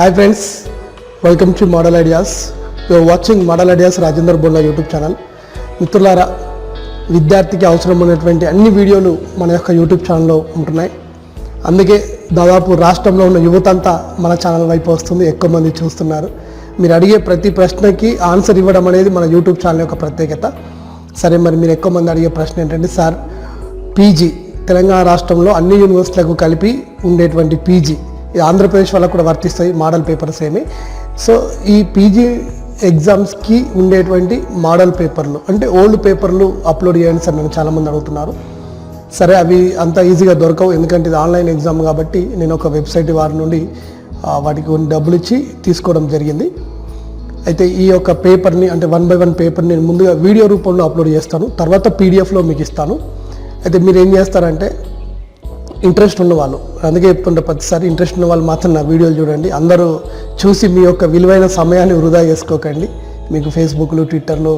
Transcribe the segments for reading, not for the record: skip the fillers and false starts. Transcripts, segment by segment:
Hi friends, welcome to Model Ideas. You are watching Model Ideas Rajendra Bonda YouTube channel. మిత్రులారా, విద్యార్థికి అవసరమైనటువంటి అన్ని వీడియోలు మన యొక్క యూట్యూబ్ ఛానల్లో ఉంటున్నాయి. అందుకే దాదాపు రాష్ట్రంలో ఉన్న యువత అంతా మన ఛానల్ వైపు వస్తుంది, ఎక్కువ మంది చూస్తున్నారు. మీరు అడిగే ప్రతి ప్రశ్నకి ఆన్సర్ ఇవ్వడం అనేది మన యూట్యూబ్ ఛానల్ యొక్క ప్రత్యేకత. సరే, మరి మీరు ఎక్కువ మంది అడిగే ప్రశ్న ఏంటంటే, సార్ పీజీ తెలంగాణ రాష్ట్రంలో అన్ని యూనివర్సిటీలకు కలిపి ఉండేటువంటి పీజీ, ఇది ఆంధ్రప్రదేశ్ వాళ్ళకు కూడా వర్తిస్తాయి, మోడల్ పేపర్స్ ఏమి. సో ఈ పీజీ ఎగ్జామ్స్కి ఉండేటువంటి మోడల్ పేపర్లు అంటే ఓల్డ్ పేపర్లు అప్లోడ్ చేయండి సార్ నన్ను చాలామంది అడుగుతున్నారు. సరే, అవి అంత ఈజీగా దొరకవు, ఎందుకంటే ఇది ఆన్లైన్ ఎగ్జామ్ కాబట్టి నేను ఒక వెబ్సైట్ వారి నుండి వాటికి కొన్ని డబ్బులు ఇచ్చి తీసుకోవడం జరిగింది. అయితే ఈ యొక్క పేపర్ని అంటే 1 by 1 పేపర్ని నేను ముందుగా వీడియో రూపంలో అప్లోడ్ చేస్తాను, తర్వాత పీడిఎఫ్లో మీకు ఇస్తాను. అయితే మీరు ఏం చేస్తారంటే, ఇంట్రెస్ట్ ఉన్నవాళ్ళు, అందుకే చెప్తుంటే ప్రతిసారి ఇంట్రెస్ట్ ఉన్న వాళ్ళు మాత్రం నా వీడియోలు చూడండి. అందరూ చూసి మీ యొక్క విలువైన సమయాన్ని వృధా చేసుకోకండి, మీకు ఫేస్బుక్లు ట్విట్టర్లు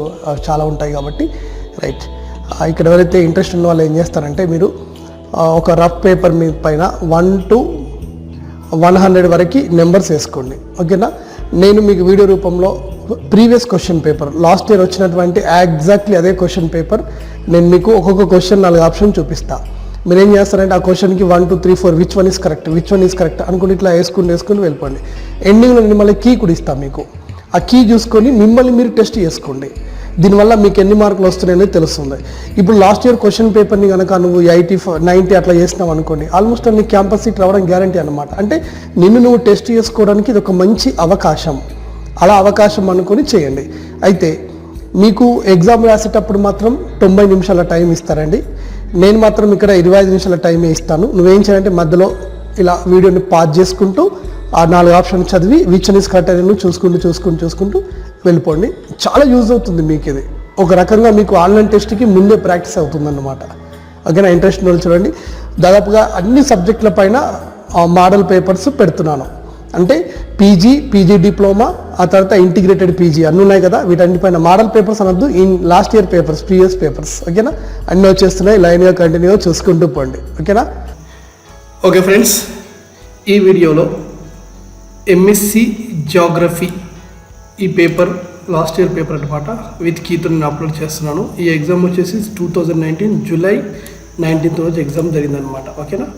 చాలా ఉంటాయి కాబట్టి. రైట్, ఇక్కడ ఎవరైతే ఇంట్రెస్ట్ ఉన్న వాళ్ళు ఏం చేస్తారంటే, మీరు ఒక రఫ్ పేపర్ మీ పైన 1 to 100 వరకు నెంబర్స్ వేసుకోండి, ఓకేనా. నేను మీకు వీడియో రూపంలో previous question paper last year వచ్చినటువంటి ఎగ్జాక్ట్లీ అదే క్వశ్చన్ పేపర్ నేను మీకు ఒక్కొక్క క్వశ్చన్ 4 ఆప్షన్ చూపిస్తాను. మీరు ఏం చేస్తారంటే, ఆ క్వశ్చన్కి 1 2 3 4 విచ్ వన్ ఈస్ కరెక్ట్ అనుకుని ఇట్లా వేసుకుని వెళ్ళిపోండి. ఎండింగ్లో నేను మళ్ళీ కీ కూడా ఇస్తాను మీకు. ఆ కీ చూసుకొని మిమ్మల్ని మీరు టెస్ట్ చేసుకోండి, దీనివల్ల మీకు ఎన్ని మార్కులు వస్తున్నాయని తెలుస్తుంది. ఇప్పుడు లాస్ట్ ఇయర్ క్వశ్చన్ పేపర్ని కనుక నువ్వు 80 90 అట్లా చేసినావు అనుకోండి, ఆల్మోస్ట్ నీ క్యాంపస్ సీట్ రావడం గ్యారంటీ అనమాట. అంటే నువ్వు టెస్ట్ చేసుకోవడానికి ఇది ఒక మంచి అవకాశం, అలా అవకాశం అనుకొని చేయండి. అయితే మీకు ఎగ్జామ్ రాసేటప్పుడు మాత్రం 90 నిమిషాల టైం ఇస్తారండి. నేను మాత్రం ఇక్కడ 25 నిమిషాల టైమే ఇస్తాను. నువ్వేం చేయాలంటే, మధ్యలో ఇలా వీడియోని పాజ్ చేసుకుంటూ ఆ 4 ఆప్షన్ చదివి విచ్ వన్ ఈస్ కరెక్ట్ అని నువ్వు చూసుకుంటూ వెళ్ళిపోండి. చాలా యూజ్ అవుతుంది మీకు, ఇది ఒక రకంగా మీకు ఆన్లైన్ టెస్ట్కి ముందే ప్రాక్టీస్ అవుతుందన్నమాట. ఓకేనా. ఇంట్రెస్ట్ వాళ్ళు చూడండి, దాదాపుగా అన్ని సబ్జెక్టుల పైన మోడల్ పేపర్స్ పెడుతున్నాను. అంటే పీజీ డిప్లొమా, ఆ తర్వాత ఇంటిగ్రేటెడ్ పీజీ అన్నీ ఉన్నాయి కదా, వీటన్నిపైన మోడల్ పేపర్స్ అనొద్దు, last year papers, previous papers, ఓకేనా. అన్నీ వచ్చేస్తున్నాయి, లైన్గా కంటిన్యూగా చూసుకుంటూ పోండి, ఓకేనా. ఓకే ఫ్రెండ్స్, ఈ వీడియోలో ఎంఎస్సి జియోగ్రఫీ ఈ పేపర్ లాస్ట్ ఇయర్ పేపర్ అనమాట, విత్ కీతో నేను అప్లోడ్ చేస్తున్నాను. ఈ ఎగ్జామ్ వచ్చేసి 2019 జూలై 19th రోజు ఎగ్జామ్ జరిగిందనమాట, ఓకేనా.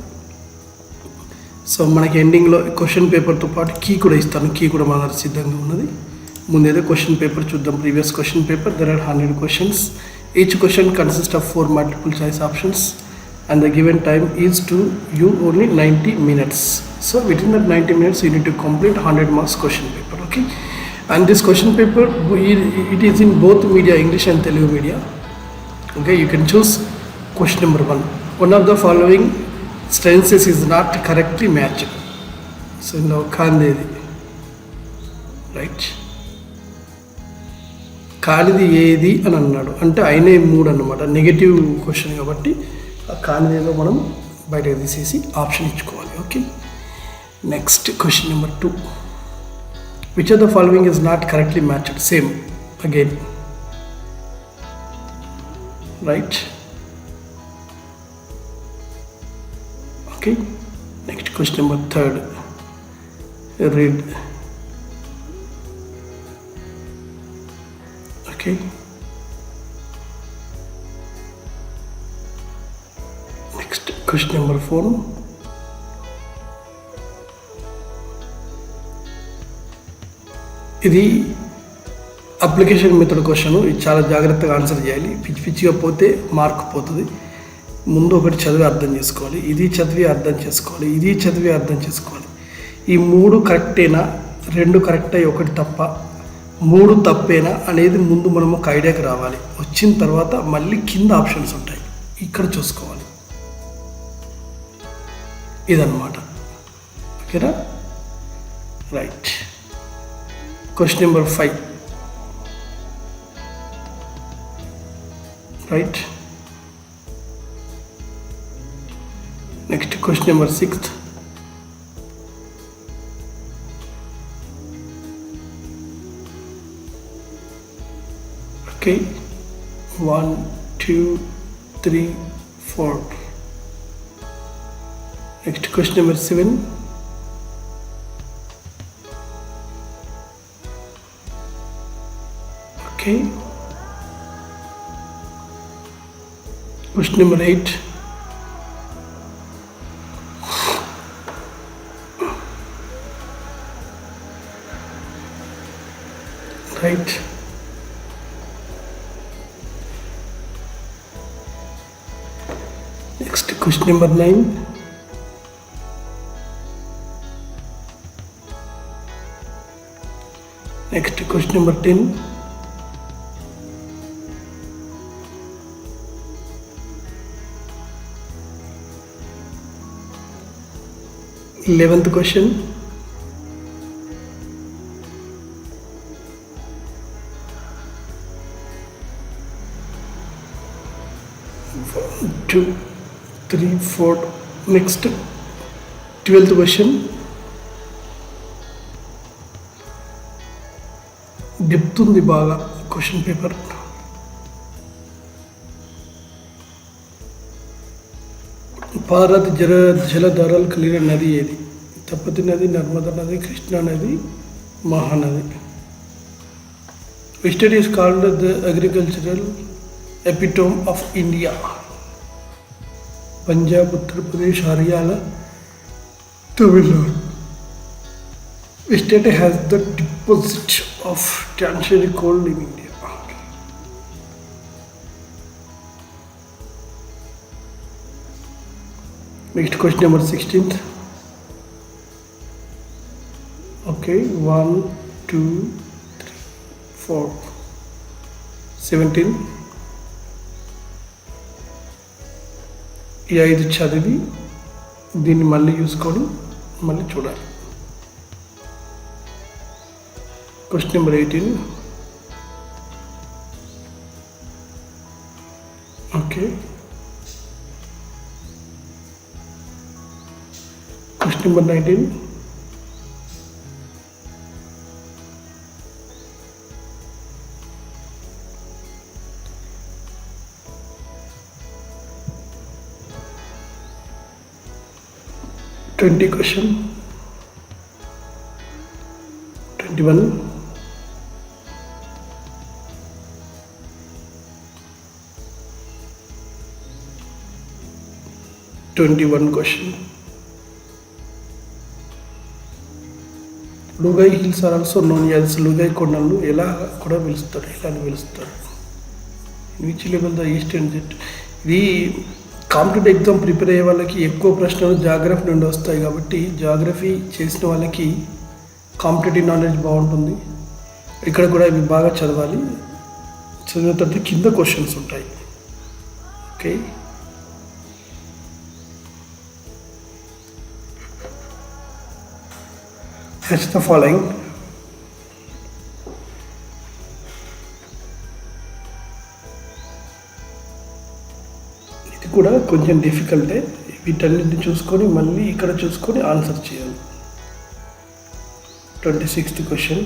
సో మనకి ఎండింగ్లో క్వశ్చన్ పేపర్తో పాటు కీ కూడా ఇస్తాను, కీ కూడా మన దగ్గర సిద్ధంగా ఉన్నది. ముందేదో క్వశ్చన్ పేపర్ చూద్దాం. Previous question paper, there are 100 questions. Each question consist of 4 multiple choice options and the given time is to you only 90 minutes. So within that 90 minutes you need to complete 100 marks question paper, okay. And this question paper, it is in both media, English and Telugu media, okay. You can choose question number 1. One of the following sentences is not correctly matched. So now కాందేది, right. కానిది ఏది అని అన్నాడు అంటే అయినే 3 అన్నమాట, negative question కాబట్టి ఆ కానిదేదో మనం బయటకు తీసేసి ఆప్షన్ ఇచ్చుకోవాలి, okay. Next question number 2. Which of the following is not correctly matched? Same again, right. Okay. Next question number 3. Read. Okay. Next question number 4. ఇది అప్లికేషన్ మెథడ్ క్వశ్చన్, ఇది చాలా జాగ్రత్తగా ఆన్సర్ చేయాలి. పిచ్చిగా పోతే మార్క్ పోతుంది. ముందు ఒకటి చదివి అర్థం చేసుకోవాలి, ఇది చదివి అర్థం చేసుకోవాలి, ఇది చదివి అర్థం చేసుకోవాలి. ఈ 3 కరెక్టేనా, 2 కరెక్ట్ అయ్యి 1 తప్ప, 3 తప్పేనా అనేది ముందు మనం ఒక ఐడియాకి రావాలి. వచ్చిన తర్వాత మళ్ళీ కింద ఆప్షన్స్ ఉంటాయి, ఇక్కడ చూసుకోవాలి. ఇదన్నమాట, ఓకేనా. Right. Question number 5, right. Next question number 6. Okay, 1 2 3 4. Next question number 7. Okay. Question number 8. Right. Next, question number 9. Next, question number 10. Eleventh question. One, two, three, four. Next, 12th question. Depth ఉంది బాగా question paper. Bharat జలధారలు కలిగిన నది ఏది? తపతి నది, నర్మదా నది, కృష్ణా నది, Mahanadi. Which state is called the agricultural epitome of India? Punjab, Uttar Pradesh, Haryana, Tamil Nadu. Which state has the deposit of tertiary coal in India? Next, question number 16th. Okay, 1, 2, 3, 4, 17. ఈ 5 చదివి దీన్ని మళ్ళీ చూసుకొని మళ్ళీ చూడాలి. Question number 18. Okay, question number 19. Question 21. 21 question. Lugai hills are also known as Lugai కొండలు ఎలా కూడా పిలుస్తారు, ఎలా పిలుస్తారు? Which level the eastern jet? ఇది కాంపిటేటివ్ ఎగ్జామ్ ప్రిపేర్ అయ్యే వాళ్ళకి ఎక్కువ ప్రశ్నలు జాగ్రఫీ నుండి వస్తాయి కాబట్టి జాగ్రఫీ చేసిన వాళ్ళకి కాంపిటేటివ్ నాలెడ్జ్ బాగుంటుంది. ఇక్కడ కూడా ఇవి బాగా చదవాలి. చదివిన తర్వాత కింద క్వశ్చన్స్ ఉంటాయి. Okay, That's the following. ఇది కూడా కొంచెం డిఫికల్టే. వీటన్నిటిని చూసుకొని మళ్ళీ ఇక్కడ చూసుకొని ఆన్సర్ చేయాలి. 26th question.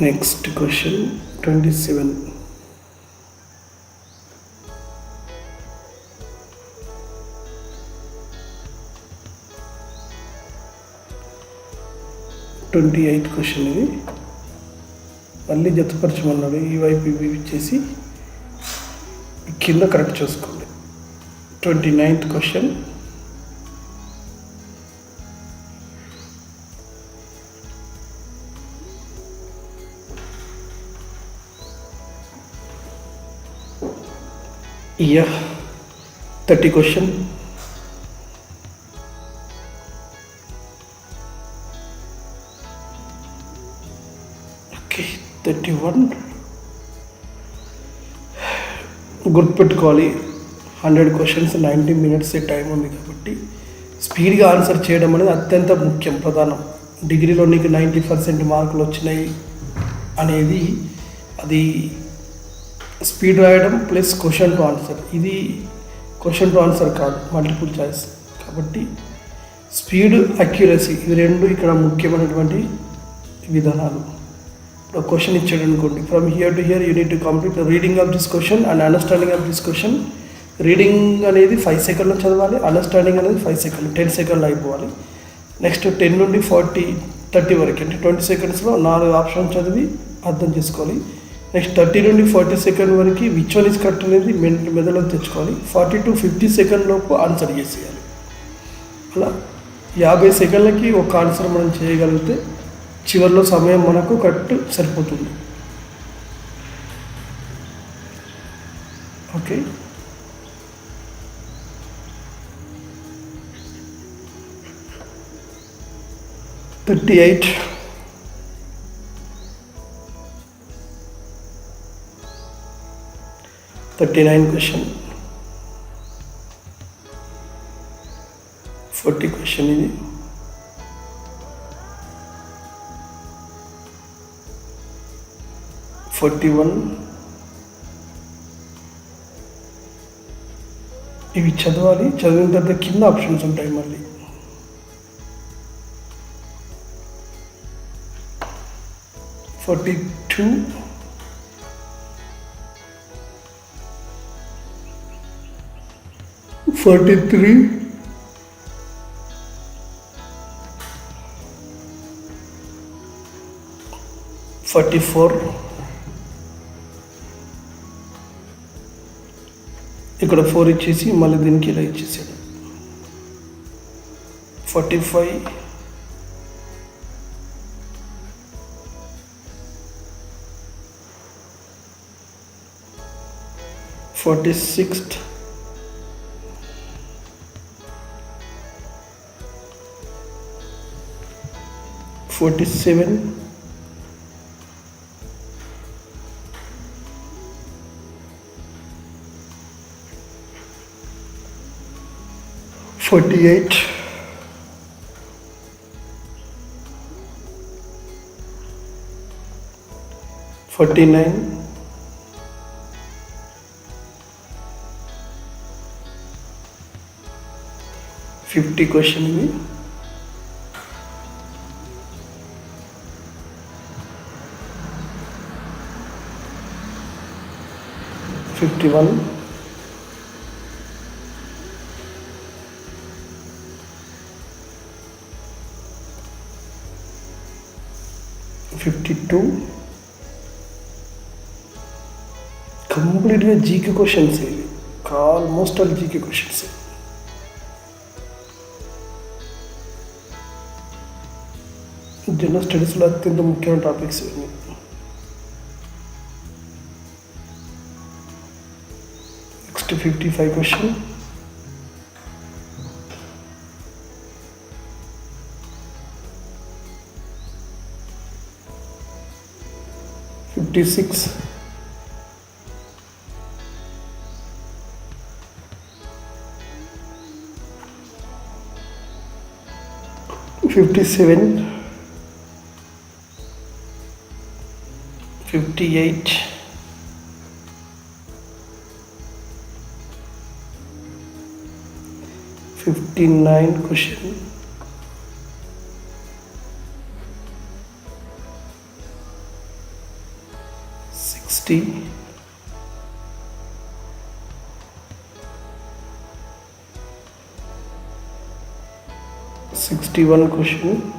Next question 27. Question ఇది మళ్ళీ జతపరచమన్నాడు. ఈ వైపు ఇవి ఇచ్చేసి కింద కరెక్ట్ చూసుకోండి. 29th question. Yeah, 30 question. Okay, 31. గుర్తుపెట్టుకోవాలి, 100 questions 90 minutes టైం ఉంది కాబట్టి స్పీడ్గా ఆన్సర్ చేయడం అనేది అత్యంత ముఖ్యం, ప్రధానం. డిగ్రీలో నీకు 90% మార్కులు వచ్చినాయి అనేది అది స్పీడ్ రాయడం ప్లస్ క్వశ్చన్ టు ఆన్సర్. ఇది క్వశ్చన్ టు ఆన్సర్ కాదు, మల్టిపుల్ చాయిస్. కాబట్టి స్పీడ్, అక్యురసీ ఇవి రెండు ఇక్కడ ముఖ్యమైనటువంటి విధానాలు. క్వశ్చన్ ఇచ్చాడు అనుకోండి, from here to hear you need to complete reading of this question and understanding of this question. Reading అనేది 5 సెకండ్లో చదవాలి, అండర్స్టాండింగ్ అనేది 5 సెకండ్లు, 10 సెకండ్లో అయిపోవాలి. నెక్స్ట్ 10 నుండి 30 వరకు అంటే 20 సెకండ్స్లో 4 ఆప్షన్ చదివి అర్థం చేసుకోవాలి. నెక్స్ట్ 30 నుండి 40 సెకండ్ వరకు విచ్ వన్ ఇస్ కరెక్ట్ అనేది మెదడులో తెచ్చుకోవాలి. 40 to 50 సెకండ్ లోపు ఆన్సర్ చేసేయాలి. అలా 50 సెకండ్లకి ఒక ఆన్సర్ మనం చేయగలిగితే చివరిలో సమయం మనకు కరెక్ట్ సరిపోతుంది. ఓకే, $38, $39 question, 40 question ఇది, 41. ఇవి చదవాలి. చదివిన తర్వాత కింద ఆప్షన్స్ ఉంటాయి మళ్ళీ. $42, $43, $44. ఇక్కడ 4 ఇచ్చేసి మళ్ళీ దీనికి ఇలా ఇచ్చేసాడు. 45, 46, 47, 48, 49, 50 క్వశ్చన్ ఇది. 51, 52. కంప్లీట్గా జీకే క్వశ్చన్స్ ఇవి, almost all GK questions. General స్టడీస్లో అత్యంత ముఖ్యమైన టాపిక్స్ ఇవన్నీ. Next 55 question, 56, 57, 58, 59 question, 60, 61 question,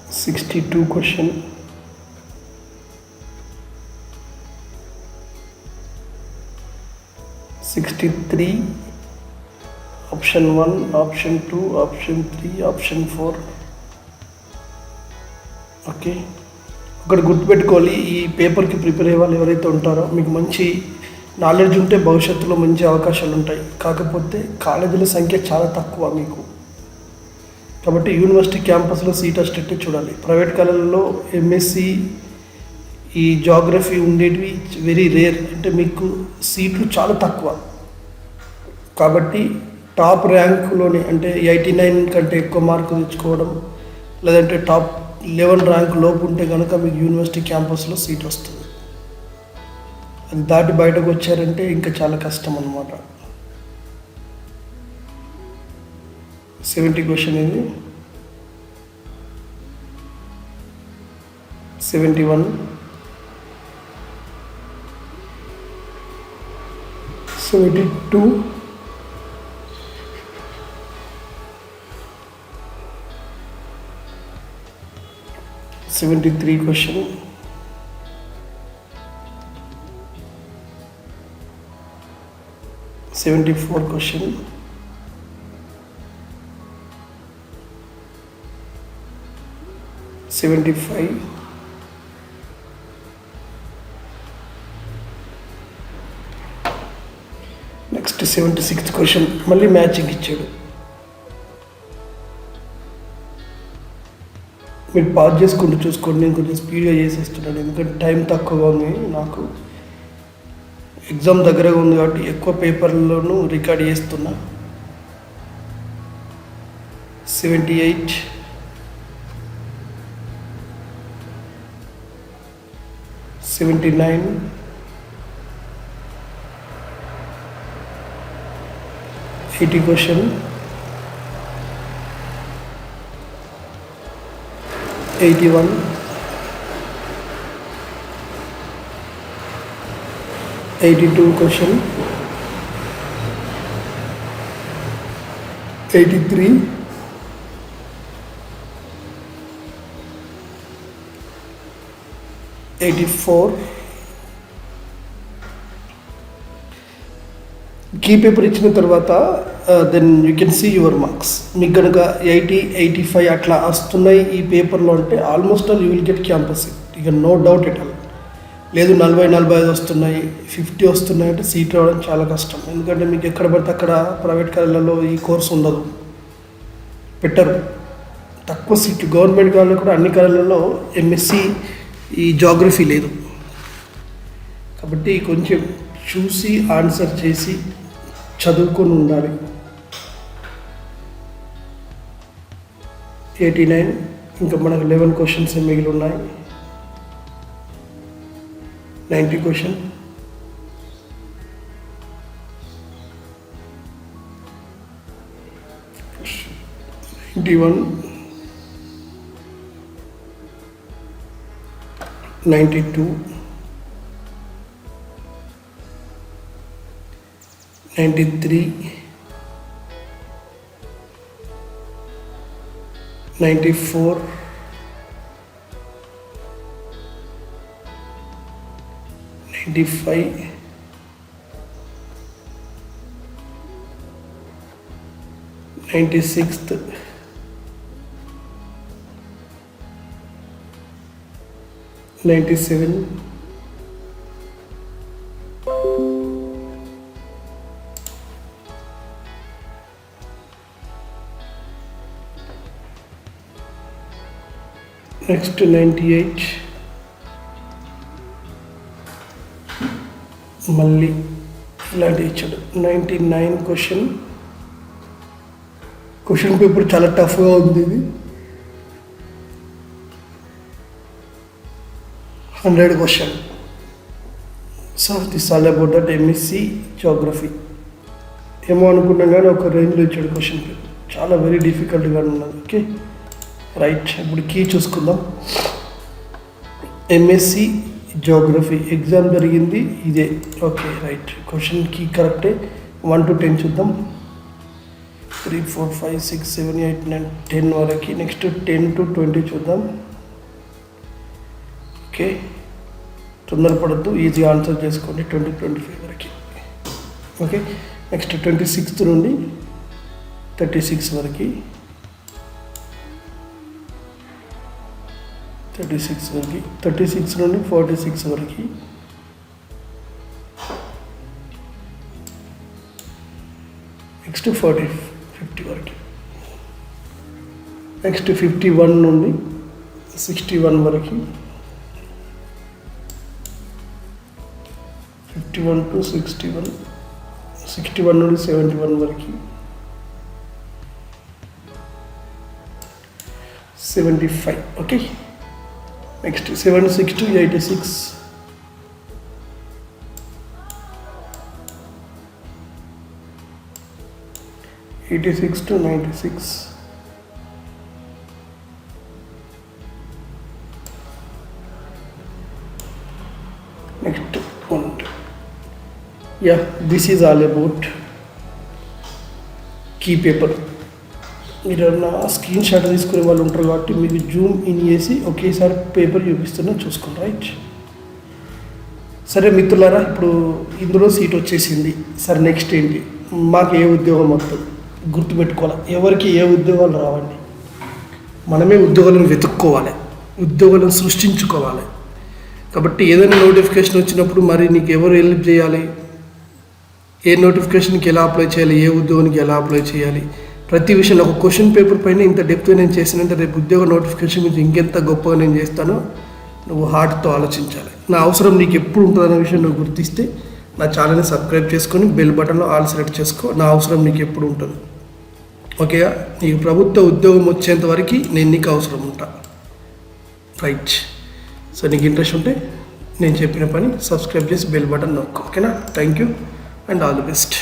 62 question, 63, option 1, option 2, option 3, option 4. Okay, ఒకటి గుర్తుపెట్టుకోవాలి, ఈ పేపర్కి ప్రిపేర్ అయ్యే వాళ్ళు ఎవరైతే ఉంటారో మీకు మంచి నాలెడ్జ్ ఉంటే భవిష్యత్తులో మంచి అవకాశాలు ఉంటాయి. కాకపోతే కాలేజీల సంఖ్య చాలా తక్కువ మీకు, కాబట్టి యూనివర్సిటీ క్యాంపస్లో సీట్ వచ్చేటట్టు చూడాలి. ప్రైవేట్ కాలేజీలో ఎంఎస్సి ఈ జాగ్రఫీ ఉండేటివి వెరీ రేర్, అంటే మీకు సీట్లు చాలా తక్కువ. కాబట్టి టాప్ ర్యాంకులోనే అంటే 89 కంటే ఎక్కువ మార్కులు తెచ్చుకోవడం, లేదంటే టాప్ 11 ర్యాంక్ లోపు ఉంటే కనుక మీకు యూనివర్సిటీ క్యాంపస్లో సీట్ వస్తుంది. అది దాటి బయటకు వచ్చారంటే ఇంకా చాలా కష్టం అన్నమాట. 70 క్వశ్చన్ ఇది. 71, 72, 73 question, 74 question, 75, next 76th question మళ్ళీ మ్యాచింగ్ ఇచ్చాడు. మీరు పాజ్ చేసుకుంటూ చూసుకోండి, నేను కొంచెం స్పీడ్గా చేసేస్తున్నాను ఎందుకంటే టైం తక్కువగా ఉంది. నాకు ఎగ్జామ్ దగ్గరగా ఉంది కాబట్టి ఎక్కువ పేపర్లను రికార్డ్ చేస్తున్నా. 78, 79, 80 question, 81, 82 question, 83, 84. కీ పేపర్ ఇచ్చిన తర్వాత then you can see your marks. మీకు కనుక 80, 85 అట్లా వస్తున్నాయి ఈ పేపర్లో అంటే almost all you will get campus seat, ఇక నో డౌట్ ఎట్ ఆల్. లేదు 40, 45 వస్తున్నాయి, 50 వస్తున్నాయి అంటే సీట్ రావడం చాలా కష్టం. ఎందుకంటే మీకు ఎక్కడ పడితే అక్కడ ప్రైవేట్ కాలేజీలలో ఈ కోర్స్ ఉండదు, పెట్టరు, తక్కువ సీట్. గవర్నమెంట్ కాలేజీలో కూడా అన్ని కాలేజీలలో ఎంఎస్సి ఈ జాగ్రఫీ లేదు కాబట్టి కొంచెం చూసి ఆన్సర్ చేసి చదువుకొని ఉండాలి. 89, ఇంకా మనకు 11 క్వశ్చన్స్ మిగిలి ఉన్నాయి. 90 క్వశ్చన్, 91, 92, 93, 94, 95, 96th, 97, 98, మళ్ళీ ఇలాంటి ఇచ్చాడు. 99 క్వశ్చన్ పేపర్ చాలా టఫ్గా ఉంది ఇది. 100 question. So this all about that MSc geography. ఏమో అనుకున్నాం కానీ ఒక రేంజ్లో ఇచ్చాడు క్వశ్చన్ పేపర్, చాలా వెరీ డిఫికల్ట్గా ఉన్నది. ఓకే రైట్, ఇప్పుడు కీ చూసుకుందాం. ఎంఎస్సి జాగ్రఫీ ఎగ్జామ్ జరిగింది ఇదే. ఓకే రైట్, క్వశ్చన్ కీ కరెక్టే. 1 to 10 చూద్దాం. 3, 4, 5, 6, 7, 8, 9, 10 వరకు. నెక్స్ట్ 10 to 20 చూద్దాం. ఓకే తొందరపడద్దు, ఈజీగా ఆన్సర్ చేసుకోండి. 20, 25 వరకు. ఓకే నెక్స్ట్ 26th నుండి 36 వరకు. 36 వరకు, 36 నుండి 46 వరకు. నెక్స్ట్ 50 వరకు. నెక్స్ట్ 51 నుండి 61 వరకు. 51 to 61, 61 నుండి 71 వరకు. 75. Okay next 76 to 86. 86 86 to 96. Next one. Yeah, this is all about key paper. మీరు నా స్క్రీన్ షాట్ తీసుకునే వాళ్ళు ఉంటారు కాబట్టి మీకు జూమ్ ఇన్ చేసి ఒకేసారి పేపర్ చూపిస్తున్నా చూసుకోండి. రైట్, సరే మిత్రులారా, ఇప్పుడు ఇందులో సీట్ వచ్చేసింది. సరే నెక్స్ట్ ఏంటి, మాకు ఏ ఉద్యోగం వస్తుంది గుర్తుపెట్టుకోవాలి. ఎవరికి ఏ ఉద్యోగాలు రావండి, మనమే ఉద్యోగాలను వెతుక్కోవాలి, ఉద్యోగాలను సృష్టించుకోవాలి. కాబట్టి ఏదైనా నోటిఫికేషన్ వచ్చినప్పుడు మరి నీకు ఎవరు హెల్ప్ చేయాలి, ఏ నోటిఫికేషన్కి ఎలా అప్లై చేయాలి, ఏ ఉద్యోగానికి ఎలా అప్లై చేయాలి, ప్రతి విషయంలో ఒక క్వశ్చన్ పేపర్ పైన ఇంత డెప్త్గా నేను చేసినంత రేపు ఉద్యోగ నోటిఫికేషన్ గురించి ఇంకెంత గొప్పగా నేను చేస్తానో నువ్వు హార్ట్తో ఆలోచించాలి. నా అవసరం నీకు ఎప్పుడు ఉంటుందనే విషయం నువ్వు గుర్తిస్తే నా ఛానల్ని సబ్స్క్రైబ్ చేసుకొని బెల్ బటన్లో ఆల్ సెలెక్ట్ చేసుకో. నా అవసరం నీకు ఎప్పుడు ఉంటుంది. ఓకేగా, నీకు ప్రభుత్వ ఉద్యోగం వచ్చేంత వరకు నేను నీకు అవసరం ఉంటా. రైట్, సో నీకు ఇంట్రెస్ట్ ఉంటే నేను చెప్పిన పని సబ్స్క్రైబ్ చేసి బెల్ బటన్ నొక్కు. ఓకేనా, thank you and all the best.